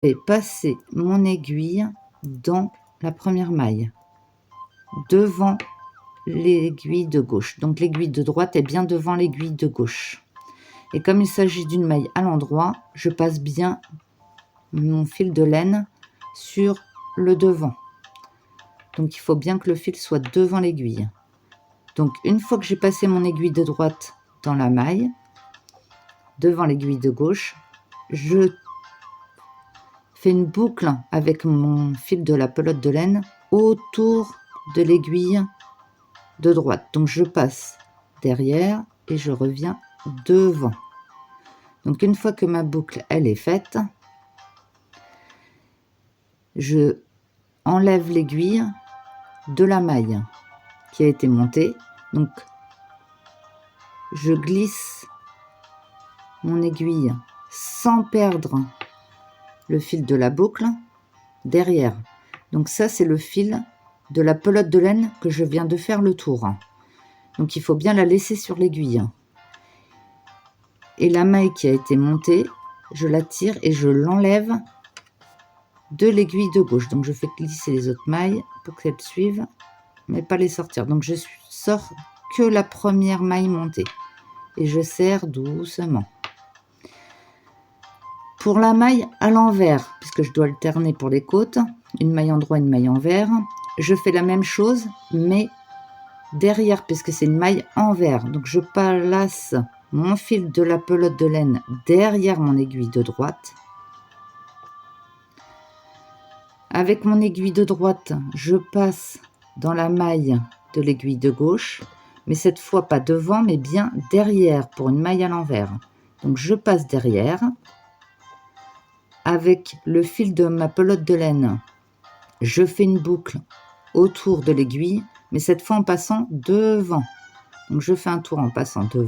vais passer mon aiguille dans la première maille, devant l'aiguille de gauche. Donc l'aiguille de droite est bien devant l'aiguille de gauche. Et comme il s'agit d'une maille à l'endroit, je passe bien mon fil de laine sur le devant. Donc il faut bien que le fil soit devant l'aiguille. Donc une fois que j'ai passé mon aiguille de droite dans la maille, devant l'aiguille de gauche, je fais une boucle avec mon fil de la pelote de laine autour de l'aiguille de droite. Donc je passe derrière et je reviens devant. Donc une fois que ma boucle elle est faite, je enlève l'aiguille de la maille qui a été montée. Donc je glisse mon aiguille sans perdre le fil de la boucle derrière. Donc ça c'est le fil de la pelote de laine que je viens de faire le tour. Donc il faut bien la laisser sur l'aiguille. Et la maille qui a été montée, je la tire et je l'enlève de l'aiguille de gauche. Donc je fais glisser les autres mailles pour qu'elles suivent, mais pas les sortir. Donc je sors que la première maille montée et je serre doucement. Pour la maille à l'envers, puisque je dois alterner pour les côtes, une maille en droit, une maille envers, je fais la même chose, mais derrière, puisque c'est une maille envers. Donc je place mon fil de la pelote de laine derrière mon aiguille de droite. Avec mon aiguille de droite, je passe dans la maille de l'aiguille de gauche, mais cette fois pas devant, mais bien derrière pour une maille à l'envers. Donc je passe derrière. Avec le fil de ma pelote de laine, je fais une boucle autour de l'aiguille, mais cette fois en passant devant. Donc je fais un tour en passant devant.